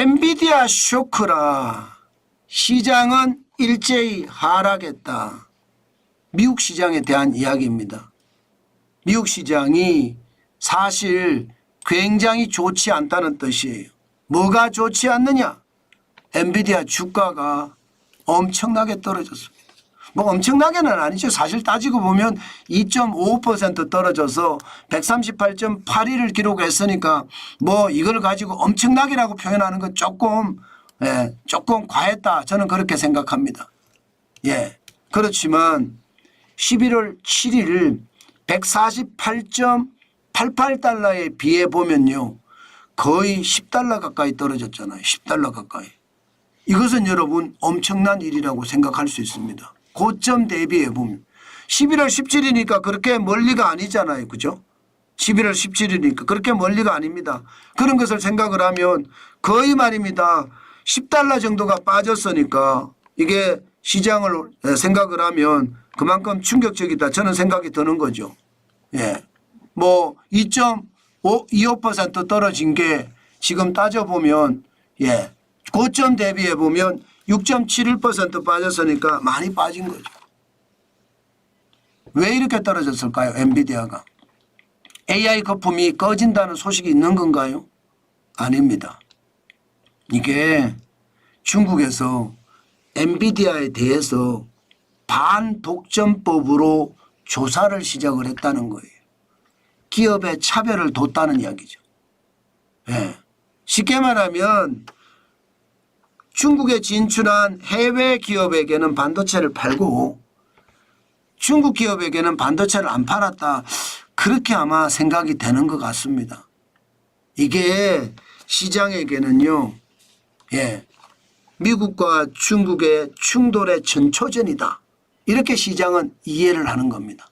엔비디아 쇼크라 시장은 일제히 하락했다. 미국 시장에 대한 이야기입니다. 미국 시장이 사실 굉장히 좋지 않다는 뜻이에요. 뭐가 좋지 않느냐? 엔비디아 주가가 엄청나게 떨어졌습니다. 뭐 엄청나게는 아니죠. 사실 따지고 보면 2.55% 떨어져서 138.81을 기록했으니까 뭐 이걸 가지고 엄청나게라고 표현하는 건 조금 과했다. 저는 그렇게 생각합니다. 예. 그렇지만 11월 7일 148.88달러에 비해 보면요. 거의 10달러 가까이 떨어졌잖아요. 10달러 가까이. 이것은 여러분 엄청난 일이라고 생각할 수 있습니다. 고점 대비해 보면 11월 17일이니까 그렇게 멀리가 아니잖아요. 그죠? 11월 17일이니까 그렇게 멀리가 아닙니다. 그런 것을 생각을 하면 거의 말입니다. 10달러 정도가 빠졌으니까 이게 시장을 생각을 하면 그만큼 충격적이다. 저는 생각이 드는 거죠. 예. 뭐 2.25% 떨어진 게 지금 따져보면 예. 고점 대비해 보면 6.71% 빠졌으니까 많이 빠진 거죠. 왜 이렇게 떨어졌을까요? 엔비디아가. AI 거품이 꺼진다는 소식이 있는 건가요? 아닙니다. 이게 중국에서 엔비디아에 대해서 반독점법으로 조사를 시작을 했다는 거예요. 기업의 차별을 뒀다는 이야기죠. 네. 쉽게 말하면 중국에 진출한 해외 기업에게는 반도체를 팔고 중국 기업에게는 반도체를 안 팔았다. 그렇게 아마 생각이 되는 것 같습니다. 이게 시장에게는요. 예, 미국과 중국의 충돌의 전초전이다. 이렇게 시장은 이해를 하는 겁니다.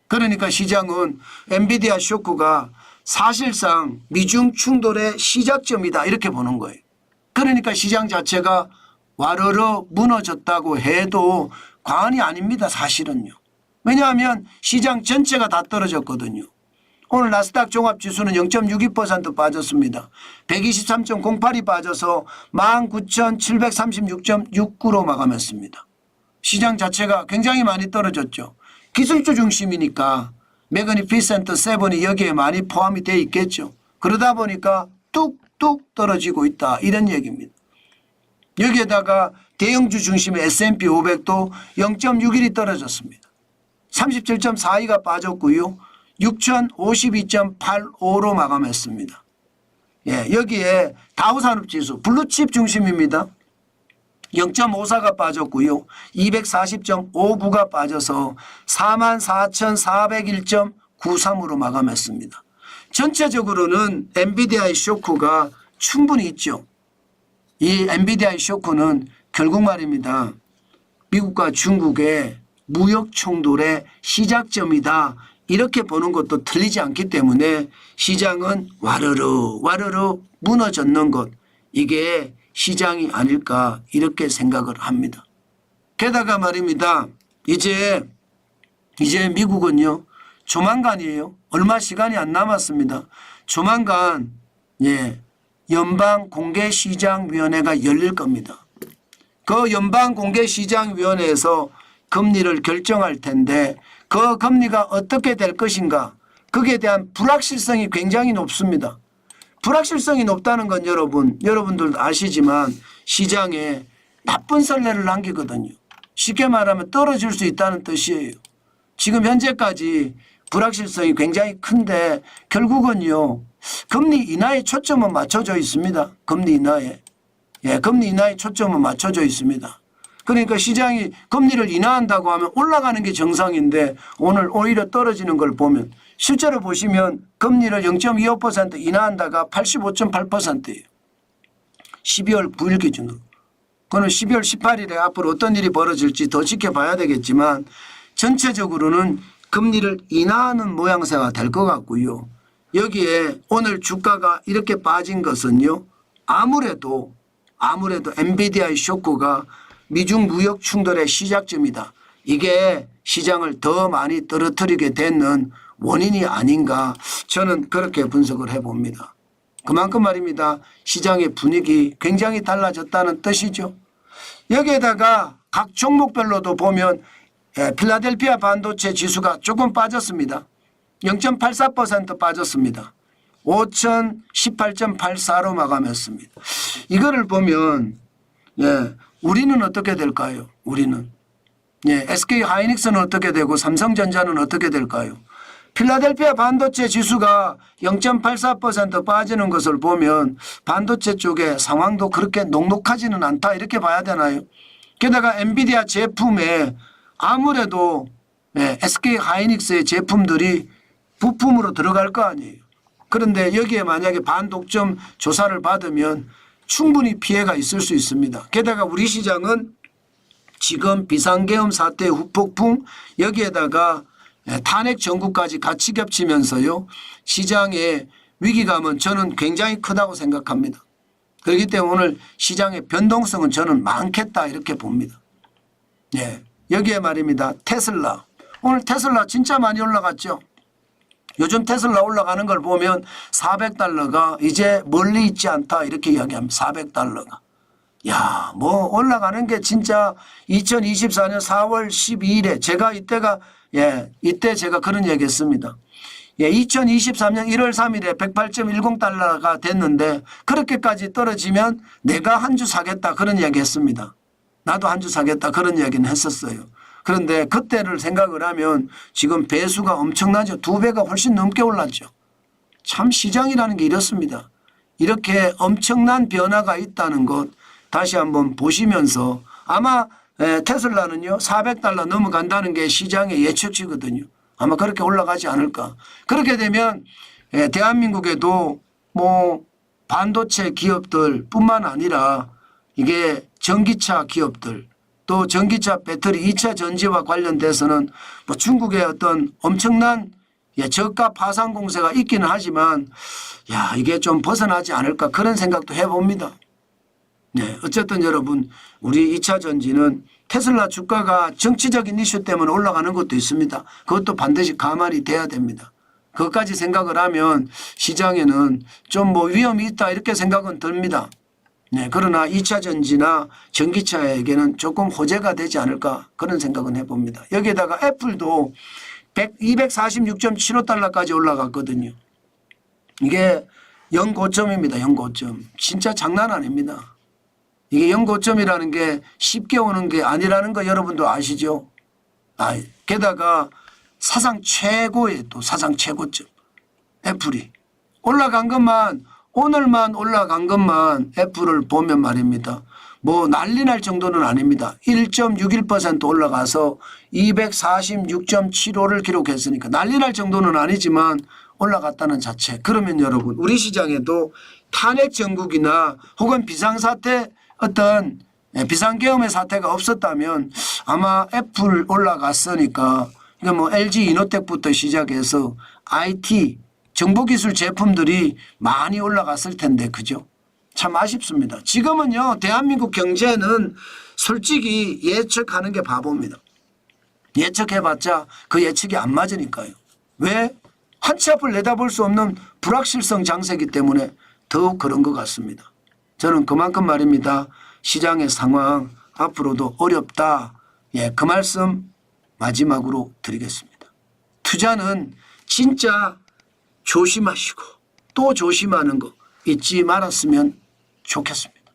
그러니까 시장은 엔비디아 쇼크가 사실상 미중 충돌의 시작점이다. 이렇게 보는 거예요. 그러니까 시장 자체가 와르르 무너졌다고 해도 과언이 아닙니다. 사실은요. 왜냐하면 시장 전체가 다 떨어졌거든요. 오늘 나스닥 종합지수는 0.62% 빠졌습니다. 123.08이 빠져서 19,736.69로 마감했습니다. 시장 자체가 굉장히 많이 떨어졌죠. 기술주 중심이니까 매그니피센트 7이 여기에 많이 포함이 되어 있겠죠. 그러다 보니까 뚝뚝 떨어지고 있다. 이런 얘기입니다. 여기에다가 대형주 중심의 S&P 500도 0.61이 떨어졌습니다. 37.42가 빠졌고요. 6,052.85로 마감했습니다. 예, 여기에 다우산업지수 블루칩 중심입니다. 0.54가 빠졌고요. 240.59가 빠져서 44,401.93으로 마감했습니다. 전체적으로는 엔비디아의 쇼크가 충분히 있죠. 이 엔비디아의 쇼크는 결국 말입니다. 미국과 중국의 무역 충돌의 시작점이다. 이렇게 보는 것도 틀리지 않기 때문에 시장은 와르르 무너졌는 것. 이게 시장이 아닐까 이렇게 생각을 합니다. 게다가 말입니다. 이제 미국은요. 조만간이에요. 얼마 시간이 안 남았습니다. 조만간 연방공개시장위원회가 열릴 겁니다. 그 연방공개시장위원회에서 금리를 결정할 텐데 그 금리가 어떻게 될 것인가 거기에 대한 불확실성이 굉장히 높습니다. 불확실성이 높다는 건 여러분들도 아시지만 시장에 나쁜 선례를 남기거든요. 쉽게 말하면 떨어질 수 있다는 뜻이에요. 지금 현재까지 불확실성이 굉장히 큰데 결국은요. 금리 인하에 초점은 맞춰져 있습니다. 금리 인하에. 예, 금리 인하에 초점은 맞춰져 있습니다. 그러니까 시장이 금리를 인하한다고 하면 올라가는 게 정상인데 오늘 오히려 떨어지는 걸 보면 실제로 보시면 금리를 0.25% 인하한다가 85.8%예요. 12월 9일 기준으로. 그건 12월 18일에 앞으로 어떤 일이 벌어질지 더 지켜봐야 되겠지만 전체적으로는 금리를 인하하는 모양새가 될 것 같고요. 여기에 오늘 주가가 이렇게 빠진 것은요. 아무래도 엔비디아의 쇼크가 미중 무역 충돌의 시작점이다. 이게 시장을 더 많이 떨어뜨리게 되는 원인이 아닌가 저는 그렇게 분석을 해봅니다. 그만큼 말입니다. 시장의 분위기 굉장히 달라졌다는 뜻이죠. 여기에다가 각 종목별로도 보면 필라델피아 반도체 지수가 조금 빠졌습니다. 0.84% 빠졌습니다. 5,018.84로 마감했습니다. 이거를 보면 우리는 어떻게 될까요? 우리는 SK 하이닉스는 어떻게 되고 삼성전자는 어떻게 될까요? 필라델피아 반도체 지수가 0.84% 빠지는 것을 보면 반도체 쪽의 상황도 그렇게 녹록하지는 않다 이렇게 봐야 되나요? 게다가 엔비디아 제품에 아무래도 SK 하이닉스의 제품들이 부품으로 들어갈 거 아니에요. 그런데 여기에 만약에 반독점 조사를 받으면 충분히 피해가 있을 수 있습니다. 게다가 우리 시장은 지금 비상계엄 사태의 후폭풍 여기에다가 탄핵 정국까지 같이 겹치면서요. 시장의 위기감은 저는 굉장히 크다고 생각합니다. 그렇기 때문에 오늘 시장의 변동성은 저는 많겠다 이렇게 봅니다. 여기에 말입니다. 테슬라. 오늘 테슬라 진짜 많이 올라갔죠. 요즘 테슬라 올라가는 걸 보면 $400가 이제 멀리 있지 않다 이렇게 이야기합니다. $400가. 야, 뭐 올라가는 게 진짜 2024년 4월 12일에 제가 이때 제가 그런 얘기 했습니다. 2023년 1월 3일에 $108.10가 됐는데 그렇게까지 떨어지면 내가 한 주 사겠다 그런 이야기 했습니다. 나도 한 주 사겠다 그런 이야기는 했었어요. 그런데 그때를 생각을 하면 지금 배수가 엄청나죠. 2배가 훨씬 넘게 올랐죠. 참 시장이라는 게 이렇습니다. 이렇게 엄청난 변화가 있다는 것 다시 한번 보시면서 아마 테슬라는요 $400 넘어간다는 게 시장의 예측치거든요. 아마 그렇게 올라가지 않을까. 그렇게 되면 대한민국에도 뭐 반도체 기업들 뿐만 아니라 이게 전기차 기업들 또 전기차 배터리 2차 전지와 관련돼서는 뭐 중국의 어떤 엄청난 저가 파산 공세가 있기는 하지만 이게 좀 벗어나지 않을까 그런 생각도 해봅니다. 어쨌든 여러분 우리 2차 전지는 테슬라 주가가 정치적인 이슈 때문에 올라가는 것도 있습니다. 그것도 반드시 가만히 돼야 됩니다. 그것까지 생각을 하면 시장에는 좀 뭐 위험이 있다 이렇게 생각은 듭니다. 그러나 2차 전지나 전기차에게는 조금 호재가 되지 않을까 그런 생각은 해봅니다. 여기에다가 애플도 246.75달러까지 올라갔거든요. 이게 연고점입니다. 연고점. 진짜 장난 아닙니다. 이게 연고점이라는 게 쉽게 오는 게 아니라는 거 여러분도 아시죠? 게다가 사상 최고의 또 사상 최고점. 애플이 올라간 것만 오늘만 올라간 것만 애플을 보면 말입니다. 뭐 난리 날 정도는 아닙니다. 1.61% 올라가서 246.75를 기록했으니까 난리 날 정도는 아니지만 올라갔다는 자체. 그러면 여러분 우리 시장에도 탄핵 정국이나 혹은 비상사태 어떤 비상계엄의 사태가 없었다면 아마 애플 올라갔으니까 뭐 LG 이노텍부터 시작해서 IT 정보기술 제품들이 많이 올라갔을 텐데 그죠? 참 아쉽습니다. 지금은요 대한민국 경제는 솔직히 예측하는 게 바보입니다. 예측해봤자 그 예측이 안 맞으니까요. 왜? 한 치 앞을 내다볼 수 없는 불확실성 장세이기 때문에 더욱 그런 것 같습니다. 저는 그만큼 말입니다. 시장의 상황 앞으로도 어렵다. 그 말씀 마지막으로 드리겠습니다. 투자는 진짜 조심하시고 또 조심하는 거 잊지 말았으면 좋겠습니다.